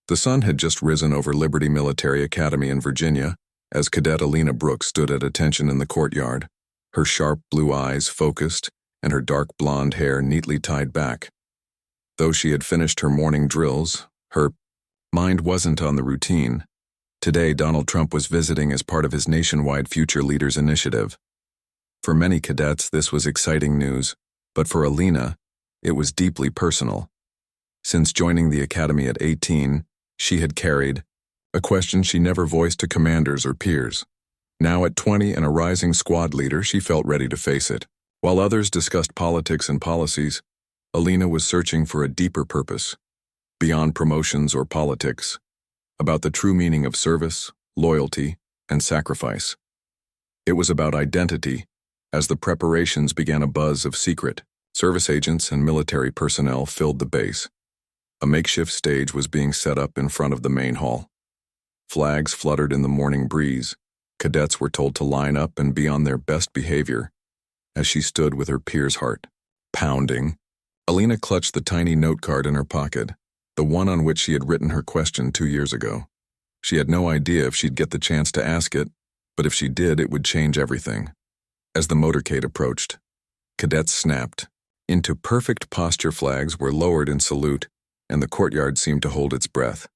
The sun had just risen over Liberty Military Academy in Virginia as Cadet Alina Brooks stood at attention in the courtyard, her sharp blue eyes focused and her dark blonde hair neatly tied back. Though she had finished her morning drills, her mind wasn't on the routine. Today, Donald Trump was visiting as part of his nationwide Future Leaders Initiative. For many cadets, this was exciting news, but for Alina, it was deeply personal. Since joining the academy at 18, she had carried a question she never voiced to commanders or peers. Now at 20 and a rising squad leader, she felt ready to face it. While others discussed politics and policies, Alina was searching for a deeper purpose, beyond promotions or politics, about the true meaning of service, loyalty, and sacrifice. It was about identity, as the preparations began. A buzz of secret service agents and military personnel filled the base. A makeshift stage was being set up in front of the main hall. Flags fluttered in the morning breeze. Cadets were told to line up and be on their best behavior. As she stood with her peer's heart pounding, Alina clutched the tiny note card in her pocket, the one on which she had written her question 2 years ago. She had no idea if she'd get the chance to ask it, but if she did, it would change everything. As the motorcade approached, cadets snapped. Into perfect posture, flags were lowered in salute, and the courtyard seemed to hold its breath.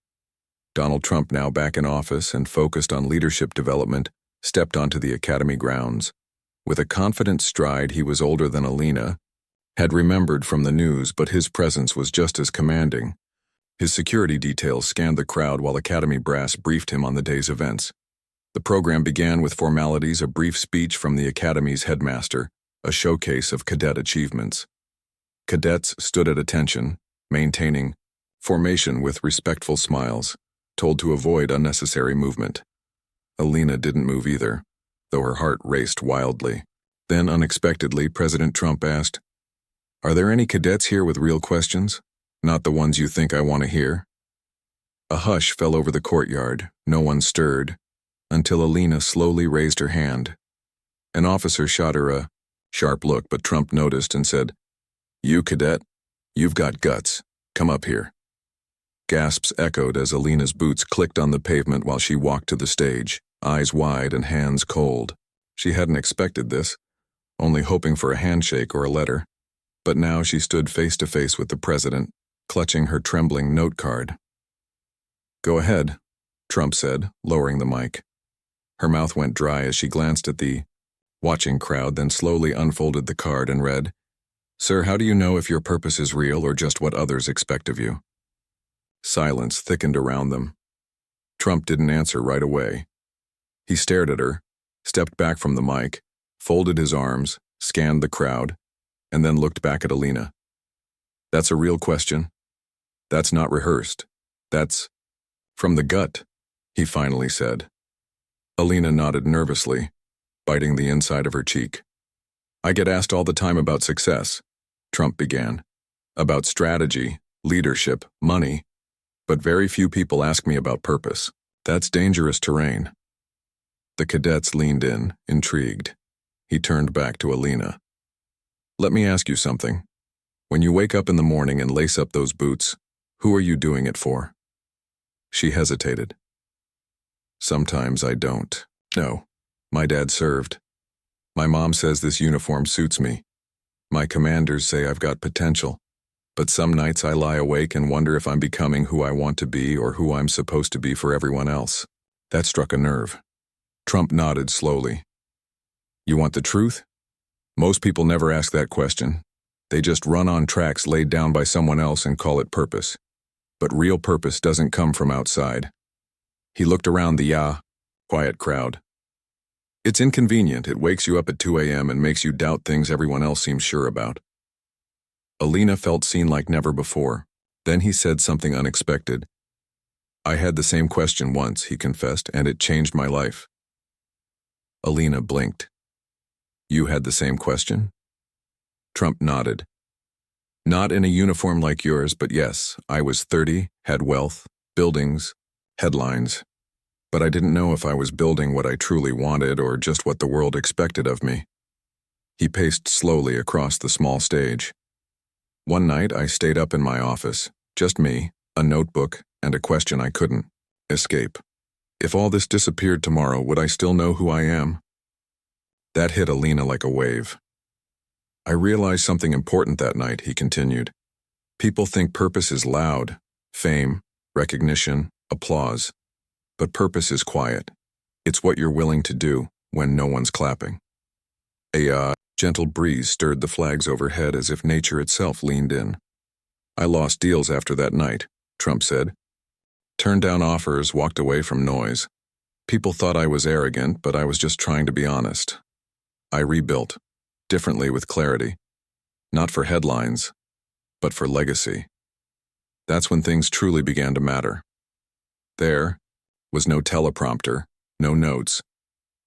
Donald Trump, now back in office and focused on leadership development, stepped onto the academy grounds. With a confident stride, he was older than Alina, had remembered from the news, but his presence was just as commanding. His security details scanned the crowd while academy brass briefed him on the day's events. The program began with formalities, a brief speech from the academy's headmaster, a showcase of cadet achievements. Cadets stood at attention, maintaining formation with respectful smiles, told to avoid unnecessary movement. Alina didn't move either, though her heart raced wildly. Then, unexpectedly, President Trump asked, "Are there any cadets here with real questions? Not the ones you think I want to hear?" A hush fell over the courtyard. No one stirred, until Alina slowly raised her hand. An officer shot her a sharp look, but Trump noticed and said, "You, cadet, you've got guts. Come up here." Gasps echoed as Alina's boots clicked on the pavement while she walked to the stage, eyes wide and hands cold. She hadn't expected this, only hoping for a handshake or a letter. But now she stood face to face with the president, clutching her trembling note card. "Go ahead," Trump said, lowering the mic. Her mouth went dry as she glanced at the watching crowd, then slowly unfolded the card and read, "Sir, how do you know if your purpose is real or just what others expect of you?" Silence thickened around them. Trump didn't answer right away. He stared at her, stepped back from the mic, folded his arms, scanned the crowd, and then looked back at Alina. "That's a real question. That's not rehearsed. That's from the gut," he finally said. Alina nodded nervously, biting the inside of her cheek. "I get asked all the time about success," Trump began. "About strategy, leadership, money. But very few people ask me about purpose. That's dangerous terrain." The cadets leaned in, intrigued. He turned back to Alina. "Let me ask you something. When you wake up in the morning and lace up those boots, who are you doing it for?" She hesitated. "Sometimes I don't. No, my dad served. My mom says this uniform suits me. My commanders say I've got potential. But some nights I lie awake and wonder if I'm becoming who I want to be or who I'm supposed to be for everyone else." That struck a nerve. Trump nodded slowly. "You want the truth? Most people never ask that question. They just run on tracks laid down by someone else and call it purpose. But real purpose doesn't come from outside." He looked around the quiet crowd. "It's inconvenient. It wakes you up at 2 a.m. and makes you doubt things everyone else seems sure about." Alina felt seen like never before. Then he said something unexpected. "I had the same question once," he confessed, "and it changed my life." Alina blinked. "You had the same question?" Trump nodded. "Not in a uniform like yours, but yes, I was 30, had wealth, buildings, headlines. But I didn't know if I was building what I truly wanted or just what the world expected of me." He paced slowly across the small stage. "One night I stayed up in my office, just me, a notebook, and a question I couldn't escape. If all this disappeared tomorrow, would I still know who I am? That hit Alina like a wave. I realized something important that night, he continued. People think purpose is loud, fame, recognition, applause. But purpose is quiet. It's what you're willing to do when no one's clapping. A gentle breeze stirred the flags overhead as if nature itself leaned in. I lost deals after that night, Trump said. Turned down offers, walked away from noise. People thought I was arrogant, but I was just trying to be honest. I rebuilt, differently with clarity. Not for headlines, but for legacy. That's when things truly began to matter. There was no teleprompter, no notes,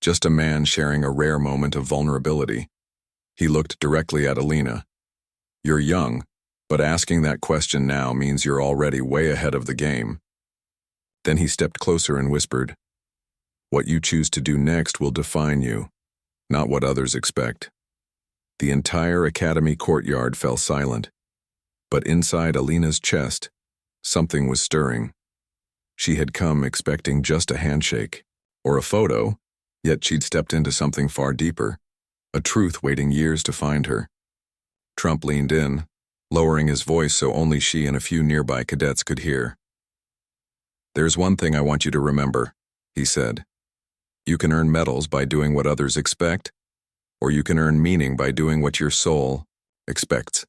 just a man sharing a rare moment of vulnerability. He looked directly at Alina. You're young, but asking that question now means you're already way ahead of the game. Then he stepped closer and whispered, what you choose to do next will define you, not what others expect. The entire academy courtyard fell silent, but inside Alina's chest, something was stirring. She had come expecting just a handshake or a photo, yet she'd stepped into something far deeper, a truth waiting years to find her. Trump leaned in, lowering his voice so only she and a few nearby cadets could hear. There's one thing I want you to remember, he said. You can earn medals by doing what others expect, or you can earn meaning by doing what your soul expects.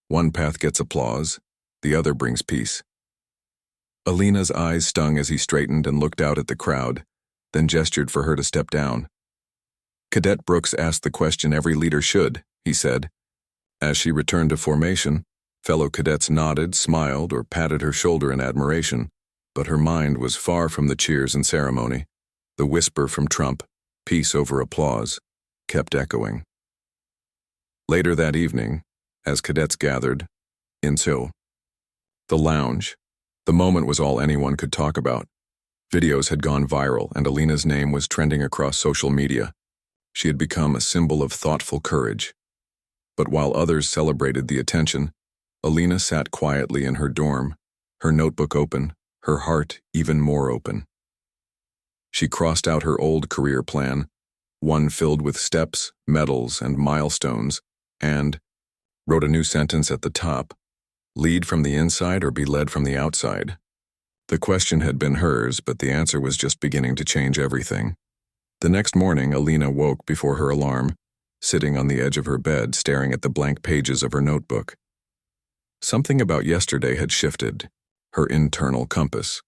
One path gets applause, the other brings peace. Alina's eyes stung as he straightened and looked out at the crowd, then gestured for her to step down. Cadet Brooks asked the question every leader should, he said. As she returned to formation, fellow cadets nodded, smiled, or patted her shoulder in admiration, but her mind was far from the cheers and ceremony. The whisper from Trump, peace over applause, kept echoing. Later that evening, as cadets gathered, the lounge, the moment was all anyone could talk about. Videos had gone viral and Alina's name was trending across social media. She had become a symbol of thoughtful courage. But while others celebrated the attention, Alina sat quietly in her dorm, her notebook open, her heart even more open. She crossed out her old career plan, one filled with steps, medals, and milestones, and wrote a new sentence at the top, lead from the inside or be led from the outside. The question had been hers, but the answer was just beginning to change everything. The next morning, Alina woke before her alarm, sitting on the edge of her bed, staring at the blank pages of her notebook. Something about yesterday had shifted, her internal compass.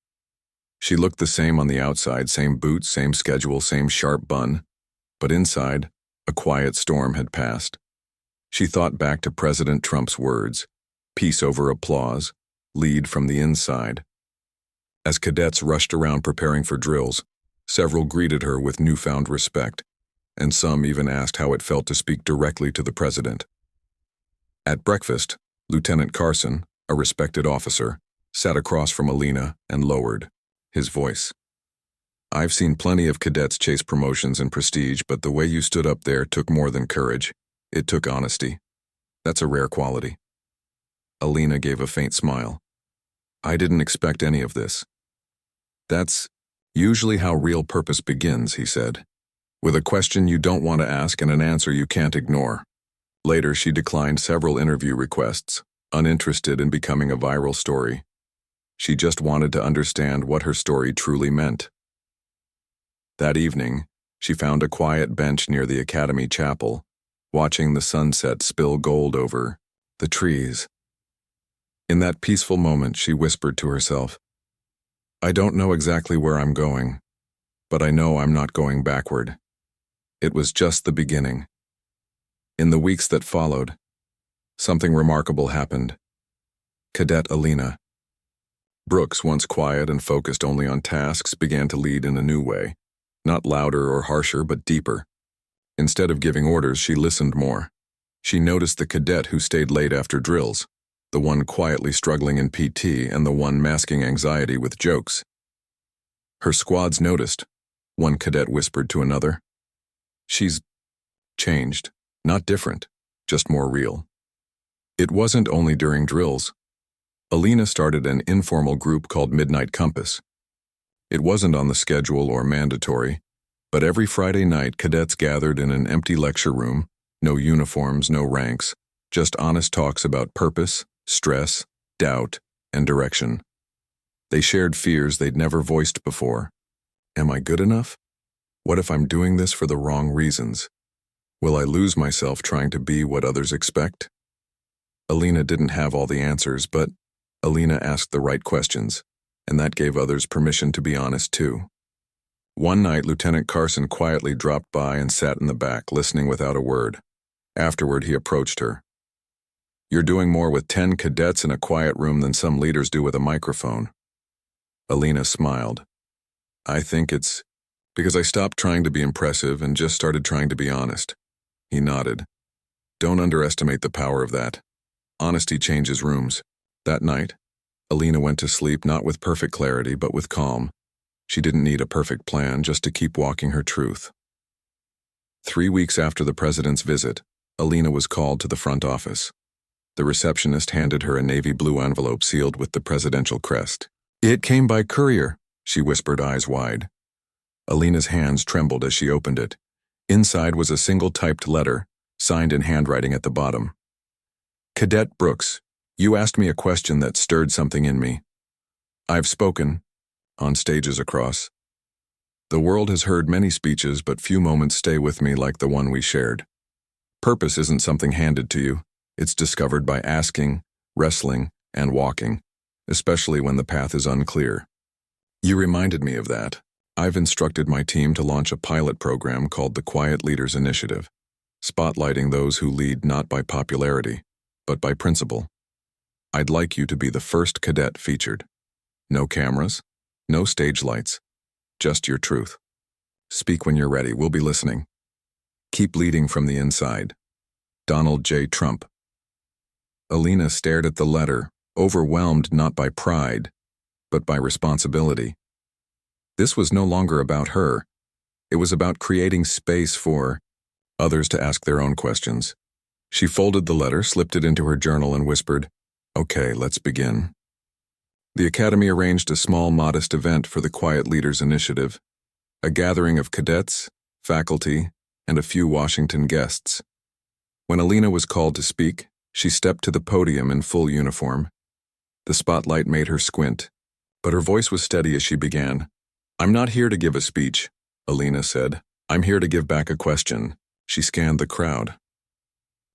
She looked the same on the outside, same boots, same schedule, same sharp bun, but inside, a quiet storm had passed. She thought back to President Trump's words, peace over applause, lead from the inside. As cadets rushed around preparing for drills, several greeted her with newfound respect, and some even asked how it felt to speak directly to the president. At breakfast, Lieutenant Carson, a respected officer, sat across from Alina and lowered his voice. I've seen plenty of cadets chase promotions and prestige, but the way you stood up there took more than courage. It took honesty. That's a rare quality. Alina gave a faint smile. I didn't expect any of this. That's usually how real purpose begins, he said, with a question you don't want to ask and an answer you can't ignore. Later, she declined several interview requests, uninterested in becoming a viral story. She just wanted to understand what her story truly meant. That evening, she found a quiet bench near the academy chapel, watching the sunset spill gold over the trees. In that peaceful moment, she whispered to herself, I don't know exactly where I'm going, but I know I'm not going backward. It was just the beginning. In the weeks that followed, something remarkable happened. Cadet Alina Brooks, once quiet and focused only on tasks, began to lead in a new way, not louder or harsher, but deeper. Instead of giving orders, she listened more. She noticed the cadet who stayed late after drills, the one quietly struggling in PT and the one masking anxiety with jokes. Her squads noticed. One cadet whispered to another. She's changed, not different, just more real. It wasn't only during drills. Alina started an informal group called Midnight Compass. It wasn't on the schedule or mandatory, but every Friday night cadets gathered in an empty lecture room, no uniforms, no ranks, just honest talks about purpose, stress, doubt, and direction. They shared fears they'd never voiced before. Am I good enough? What if I'm doing this for the wrong reasons? Will I lose myself trying to be what others expect? Alina didn't have all the answers, but Alina asked the right questions, and that gave others permission to be honest too. One night, Lieutenant Carson quietly dropped by and sat in the back, listening without a word. Afterward, he approached her. "You're doing more with 10 cadets in a quiet room than some leaders do with a microphone." Alina smiled. "I think it's because I stopped trying to be impressive and just started trying to be honest." He nodded. "Don't underestimate the power of that. Honesty changes rooms." That night, Alina went to sleep not with perfect clarity, but with calm. She didn't need a perfect plan, just to keep walking her truth. 3 weeks after the president's visit, Alina was called to the front office. The receptionist handed her a navy blue envelope sealed with the presidential crest. "It came by courier," she whispered, eyes wide. Alina's hands trembled as she opened it. Inside was a single typed letter, signed in handwriting at the bottom. "Cadet Brooks, you asked me a question that stirred something in me. I've spoken, on stages across. The world has heard many speeches, but few moments stay with me like the one we shared. Purpose isn't something handed to you. It's discovered by asking, wrestling, and walking, especially when the path is unclear. You reminded me of that. I've instructed my team to launch a pilot program called the Quiet Leaders Initiative, spotlighting those who lead not by popularity, but by principle. I'd like you to be the first cadet featured. No cameras, no stage lights, just your truth. Speak when you're ready, we'll be listening. Keep leading from the inside. Donald J. Trump." Alina stared at the letter, overwhelmed not by pride, but by responsibility. This was no longer about her. It was about creating space for others to ask their own questions. She folded the letter, slipped it into her journal, and whispered, "Okay, let's begin." The Academy arranged a small, modest event for the Quiet Leaders Initiative, a gathering of cadets, faculty, and a few Washington guests. When Alina was called to speak, she stepped to the podium in full uniform. The spotlight made her squint, but her voice was steady as she began. "I'm not here to give a speech," Alina said. "I'm here to give back a question." She scanned the crowd.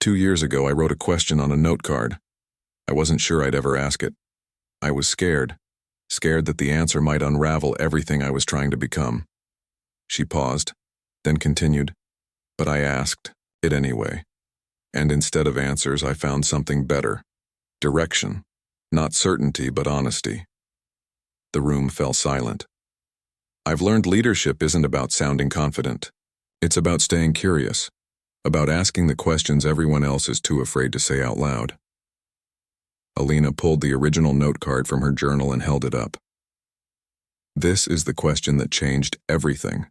2 years ago, I wrote a question on a note card. I wasn't sure I'd ever ask it. I was scared that the answer might unravel everything I was trying to become. She paused, then continued, "But I asked it anyway. And instead of answers, I found something better. Direction. Not certainty, but honesty." The room fell silent. "I've learned leadership isn't about sounding confident. It's about staying curious, about asking the questions everyone else is too afraid to say out loud." Alina pulled the original note card from her journal and held it up. "This is the question that changed everything.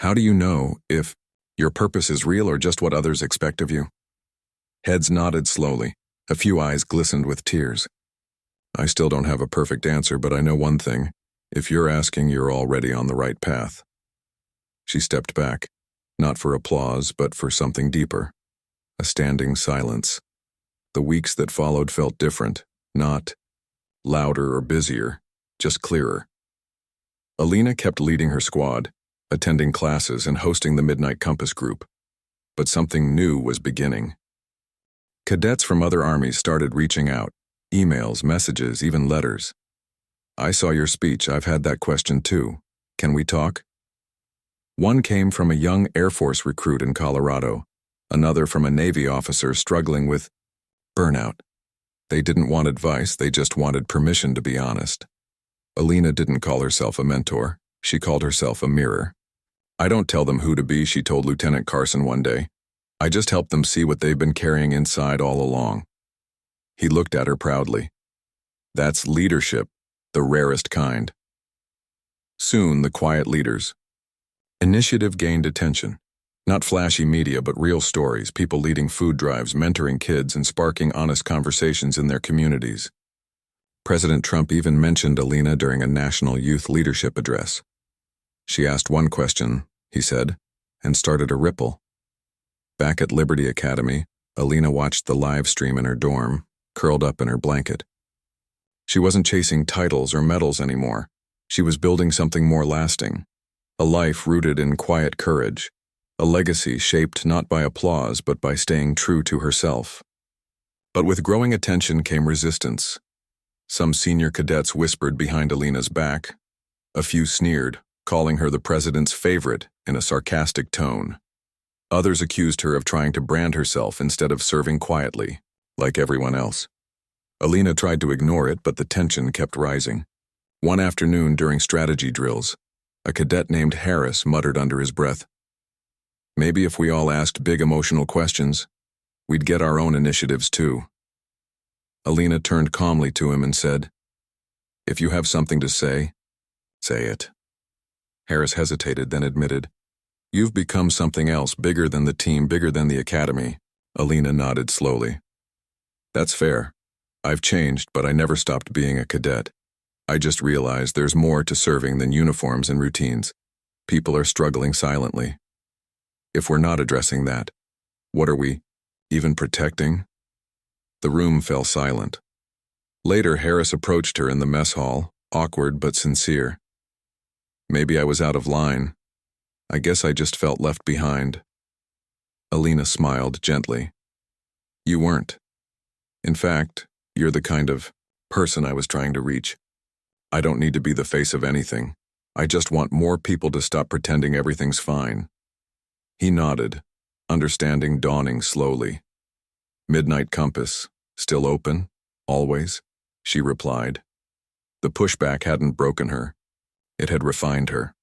How do you know if your purpose is real or just what others expect of you?" Heads nodded slowly. A few eyes glistened with tears. "I still don't have a perfect answer, but I know one thing. If you're asking, you're already on the right path." She stepped back, not for applause, but for something deeper. A standing silence. The weeks that followed felt different, not louder or busier, just clearer. Alina kept leading her squad, attending classes and hosting the Midnight Compass group. But something new was beginning. Cadets from other armies started reaching out, emails, messages, even letters. "I saw your speech. I've had that question too. Can we talk?" One came from a young Air Force recruit in Colorado, another from a Navy officer struggling with burnout. They didn't want advice, they just wanted permission to be honest. Alina didn't call herself a mentor, she called herself a mirror. "I don't tell them who to be," she told Lieutenant Carson one day. "I just help them see what they've been carrying inside all along." He looked at her proudly. That's leadership, the rarest kind. Soon, the Quiet Leaders Initiative gained attention. Not flashy media, but real stories, people leading food drives, mentoring kids, and sparking honest conversations in their communities. President Trump even mentioned Alina during a national youth leadership address. She asked one question, he said, and started a ripple. Back at Liberty Academy, Alina watched the live stream in her dorm, curled up in her blanket. She wasn't chasing titles or medals anymore. She was building something more lasting, a life rooted in quiet courage, a legacy shaped not by applause but by staying true to herself. But with growing attention came resistance. Some senior cadets whispered behind Alina's back. A few sneered, calling her the president's favorite in a sarcastic tone. Others accused her of trying to brand herself instead of serving quietly, like everyone else. Alina tried to ignore it, but the tension kept rising. One afternoon during strategy drills, a cadet named Harris muttered under his breath, "Maybe if we all asked big emotional questions, we'd get our own initiatives too." Alina turned calmly to him and said, "If you have something to say, say it." Harris hesitated, then admitted, "You've become something else, bigger than the team, bigger than the academy." Alina nodded slowly. "That's fair. I've changed, but I never stopped being a cadet. I just realized there's more to serving than uniforms and routines. People are struggling silently. If we're not addressing that, what are we even protecting?" The room fell silent. Later, Harris approached her in the mess hall, awkward but sincere. "Maybe I was out of line. I guess I just felt left behind." Alina smiled gently. "You weren't. In fact, you're the kind of person I was trying to reach. I don't need to be the face of anything. I just want more people to stop pretending everything's fine." He nodded, understanding dawning slowly. "Midnight Compass, still open? Always?" she replied. The pushback hadn't broken her. It had refined her.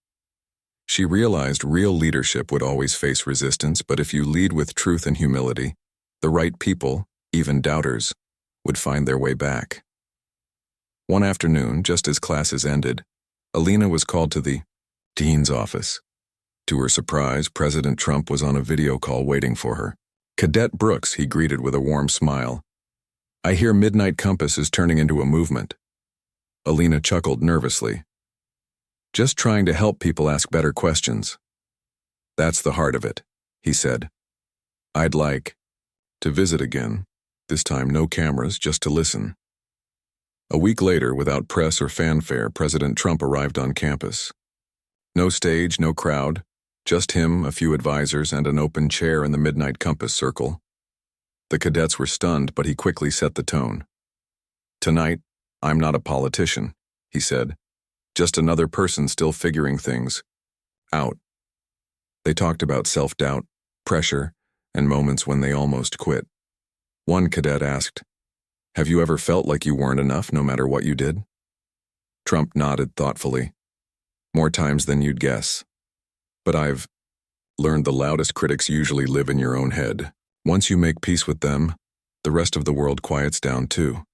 She realized real leadership would always face resistance, but if you lead with truth and humility, the right people, even doubters, would find their way back. One afternoon, just as classes ended, Alina was called to the dean's office. To her surprise, President Trump was on a video call waiting for her. "Cadet Brooks," he greeted with a warm smile. "I hear Midnight Compass is turning into a movement." Alina chuckled nervously. "Just trying to help people ask better questions." "That's the heart of it," he said. "I'd like to visit again, this time no cameras, just to listen." A week later, without press or fanfare, President Trump arrived on campus. No stage, no crowd, just him, a few advisors, and an open chair in the Midnight Compass circle. The cadets were stunned, but he quickly set the tone. "Tonight, I'm not a politician," he said. "Just another person still figuring things out." They talked about self-doubt, pressure, and moments when they almost quit. One cadet asked, "Have you ever felt like you weren't enough no matter what you did?" Trump nodded thoughtfully. "More times than you'd guess. But I've learned the loudest critics usually live in your own head. Once you make peace with them, the rest of the world quiets down too."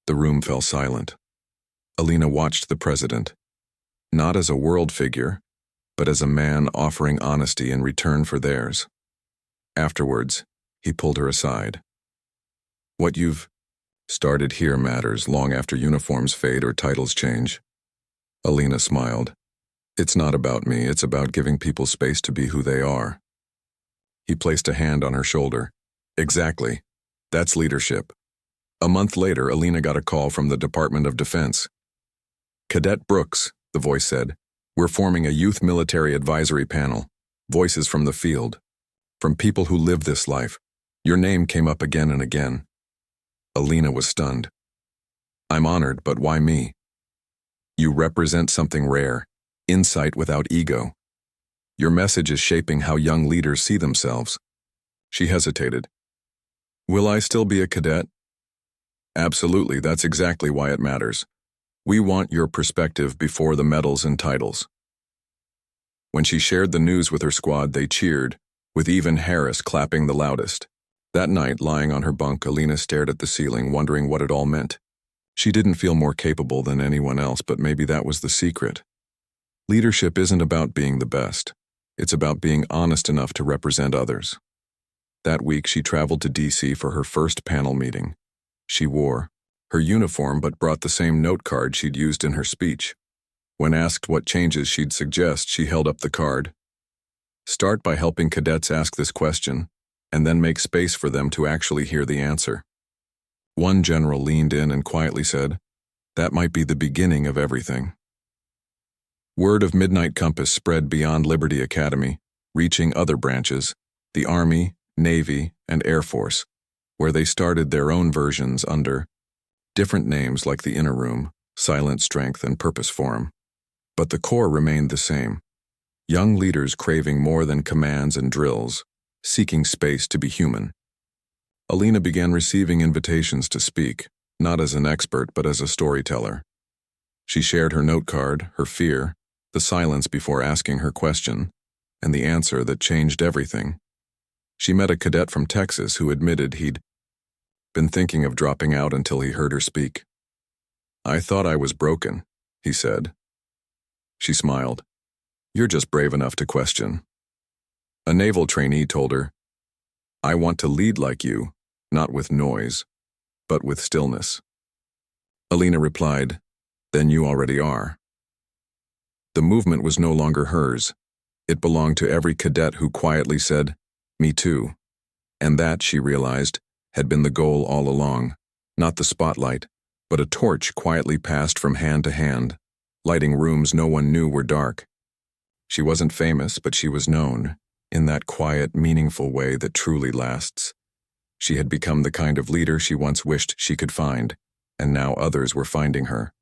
The room fell silent. Alina watched the president, not as a world figure, but as a man offering honesty in return for theirs. Afterwards, he pulled her aside. "What you've started here matters long after uniforms fade or titles change." Alina smiled. "It's not about me, it's about giving people space to be who they are." He placed a hand on her shoulder. "Exactly. That's leadership." A month later, Alina got a call from the Department of Defense. "Cadet Brooks," the voice said, "we're forming a youth military advisory panel. Voices from the field. From people who live this life. Your name came up again and again." Alina was stunned. "I'm honored, but why me?" "You represent something rare, insight without ego. Your message is shaping how young leaders see themselves." She hesitated. "Will I still be a cadet?" "Absolutely, that's exactly why it matters. We want your perspective before the medals and titles." When she shared the news with her squad, they cheered, with even Harris clapping the loudest. That night, lying on her bunk, Alina stared at the ceiling, wondering what it all meant. She didn't feel more capable than anyone else, but maybe that was the secret. Leadership isn't about being the best. It's about being honest enough to represent others. That week, she traveled to D.C. for her first panel meeting. She wore her uniform but brought the same note card she'd used in her speech. When asked what changes she'd suggest, she held up the card. Start by helping cadets ask this question, and then make space for them to actually hear the answer. One general leaned in and quietly said, "That might be the beginning of everything." Word of Midnight Compass spread beyond Liberty Academy, reaching other branches, the Army, Navy, and Air Force, where they started their own versions under different names like the Inner Room, Silent Strength, and Purpose Forum. But the core remained the same. Young leaders craving more than commands and drills, seeking space to be human. Alina began receiving invitations to speak, not as an expert but as a storyteller. She shared her note card, her fear, the silence before asking her question, and the answer that changed everything. She met a cadet from Texas who admitted he'd been thinking of dropping out until he heard her speak. "I thought I was broken," he said. She smiled. "You're just brave enough to question." A naval trainee told her, "I want to lead like you, not with noise, but with stillness." Alina replied, "Then you already are." The movement was no longer hers. It belonged to every cadet who quietly said, "Me too." And that, she realized, had been the goal all along, not the spotlight, but a torch quietly passed from hand to hand, lighting rooms no one knew were dark. She wasn't famous, but she was known, in that quiet, meaningful way that truly lasts. She had become the kind of leader she once wished she could find, and now others were finding her.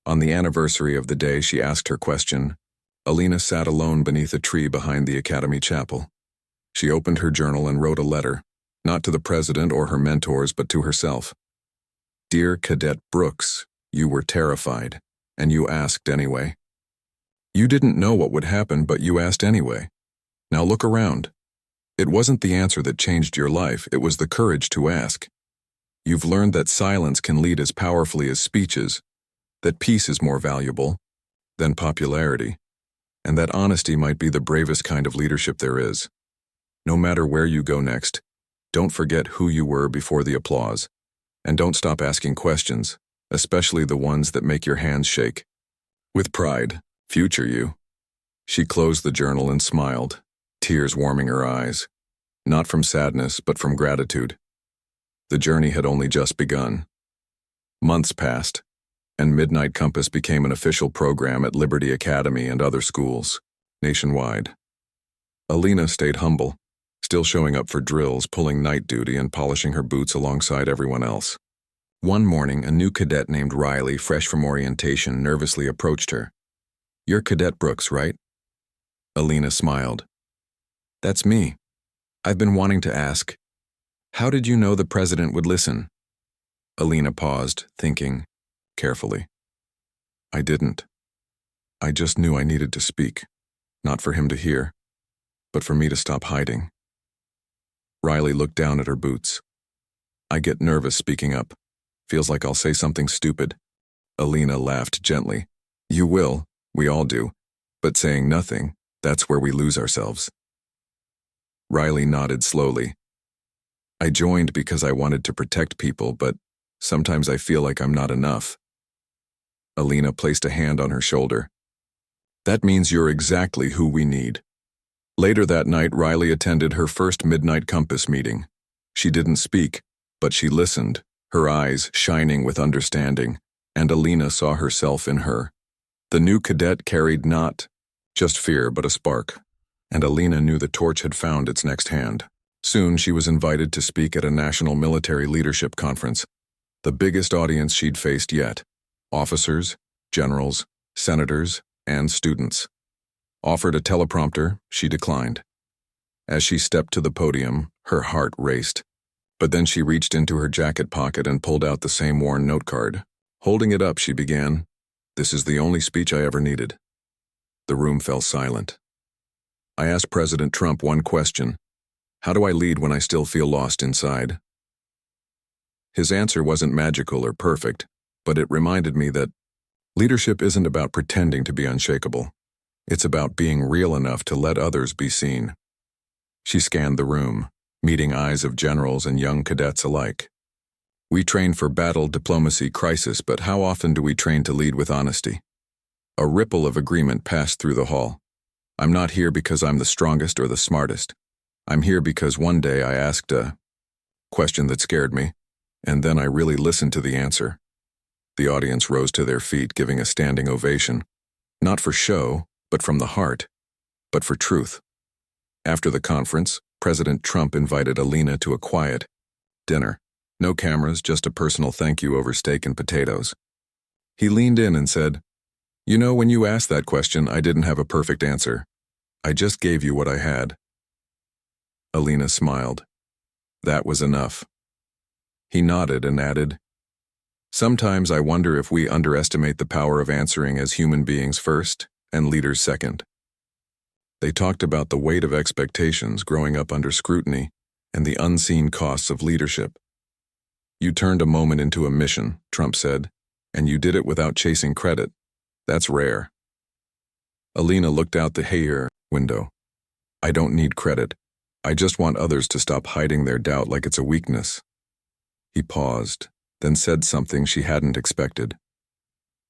On the anniversary of the day she asked her question, Alina sat alone beneath a tree behind the academy chapel. She opened her journal and wrote a letter, not to the president or her mentors, but to herself. "Dear Cadet Brooks, you were terrified, and you asked anyway. You didn't know what would happen, but you asked anyway. Now look around. It wasn't the answer that changed your life, it was the courage to ask. You've learned that silence can lead as powerfully as speeches, that peace is more valuable than popularity, and that honesty might be the bravest kind of leadership there is. No matter where you go next, don't forget who you were before the applause, and don't stop asking questions, especially the ones that make your hands shake. With pride, future you." She closed the journal and smiled, tears warming her eyes, not from sadness but from gratitude. The journey had only just begun. Months passed, and Midnight Compass became an official program at Liberty Academy and other schools, nationwide. Alina stayed humble, still showing up for drills, pulling night duty, and polishing her boots alongside everyone else. One morning, a new cadet named Riley, fresh from orientation, nervously approached her. "You're Cadet Brooks, right?" Alina smiled. "That's me. I've been wanting to ask, how did you know the president would listen?" Alina paused, thinking carefully. "I didn't. I just knew I needed to speak, not for him to hear, but for me to stop hiding." Riley looked down at her boots. "I get nervous speaking up. Feels like I'll say something stupid." Alina laughed gently. "You will, we all do, but saying nothing, that's where we lose ourselves." Riley nodded slowly. "I joined because I wanted to protect people, but sometimes I feel like I'm not enough." Alina placed a hand on her shoulder. "That means you're exactly who we need." Later that night, Riley attended her first Midnight Compass meeting. She didn't speak, but she listened, her eyes shining with understanding, and Alina saw herself in her. The new cadet carried not just fear, but a spark, and Alina knew the torch had found its next hand. Soon she was invited to speak at a national military leadership conference, the biggest audience she'd faced yet. Officers, generals, senators, and students. Offered a teleprompter, she declined. As she stepped to the podium, her heart raced. But then she reached into her jacket pocket and pulled out the same worn note card. Holding it up, she began, "This is the only speech I ever needed." The room fell silent. "I asked President Trump one question. How do I lead when I still feel lost inside?" His answer wasn't magical or perfect, but it reminded me that leadership isn't about pretending to be unshakable. It's about being real enough to let others be seen. She scanned the room, meeting eyes of generals and young cadets alike. We train for battle, diplomacy, crisis, but how often do we train to lead with honesty? A ripple of agreement passed through the hall. I'm not here because I'm the strongest or the smartest. I'm here because one day I asked a question that scared me, and then I really listened to the answer. The audience rose to their feet, giving a standing ovation, not for show, but from the heart, but for truth. After the conference, President Trump invited Alina to a quiet dinner. No cameras, just a personal thank you over steak and potatoes. He leaned in and said, "You know, when you asked that question, I didn't have a perfect answer. I just gave you what I had." Alina smiled. That was enough. He nodded and added, "Sometimes I wonder if we underestimate the power of answering as human beings first and leaders second." They talked about the weight of expectations growing up under scrutiny and the unseen costs of leadership. "You turned a moment into a mission," Trump said, "and you did it without chasing credit. That's rare." Alina looked out the hair window. "I don't need credit. I just want others to stop hiding their doubt like it's a weakness." He paused, then said something she hadn't expected.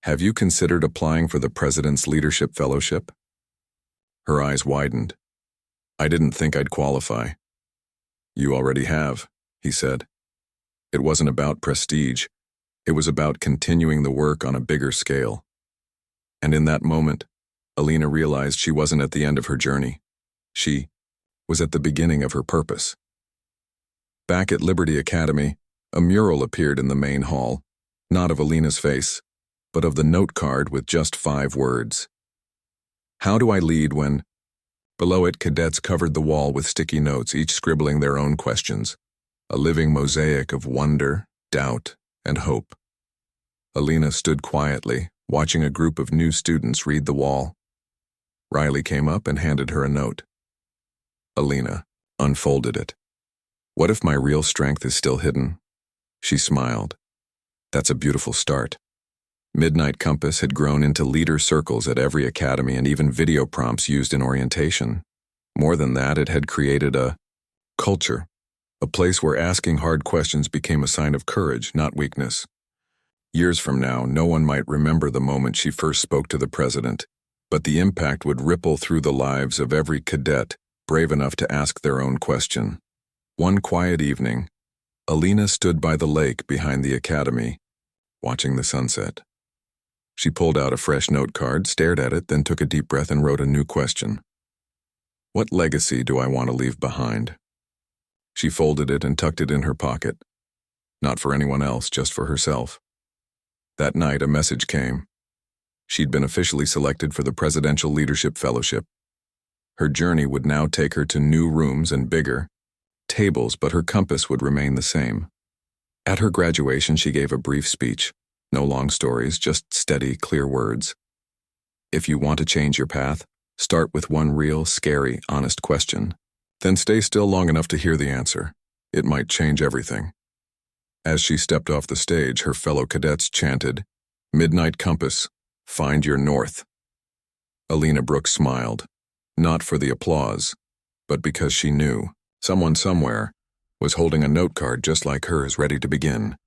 "Have you considered applying for the President's Leadership Fellowship?" Her eyes widened. "I didn't think I'd qualify." "You already have," he said. It wasn't about prestige. It was about continuing the work on a bigger scale. And in that moment, Alina realized she wasn't at the end of her journey. She was at the beginning of her purpose. Back at Liberty Academy, a mural appeared in the main hall, not of Alina's face, but of the note card with just 5 words. "How do I lead when—" Below it, cadets covered the wall with sticky notes, each scribbling their own questions, a living mosaic of wonder, doubt, and hope. Alina stood quietly, watching a group of new students read the wall. Riley came up and handed her a note. Alina unfolded it. "What if my real strength is still hidden?" She smiled. "That's a beautiful start." Midnight Compass had grown into leader circles at every academy and even video prompts used in orientation. More than that, it had created a culture, a place where asking hard questions became a sign of courage, not weakness. Years from now, no one might remember the moment she first spoke to the president, but the impact would ripple through the lives of every cadet brave enough to ask their own question. One quiet evening, Alina stood by the lake behind the academy, watching the sunset. She pulled out a fresh note card, stared at it, then took a deep breath and wrote a new question. "What legacy do I want to leave behind?" She folded it and tucked it in her pocket. Not for anyone else, just for herself. That night, a message came. She'd been officially selected for the Presidential Leadership Fellowship. Her journey would now take her to new rooms and bigger tables, but her compass would remain the same. At her graduation, she gave a brief speech. No long stories, just steady, clear words. If you want to change your path, start with one real, scary, honest question. Then stay still long enough to hear the answer. It might change everything. As she stepped off the stage, her fellow cadets chanted, "Midnight Compass, find your north." Alina Brooks smiled, not for the applause, but because she knew someone somewhere was holding a note card just like hers, ready to begin.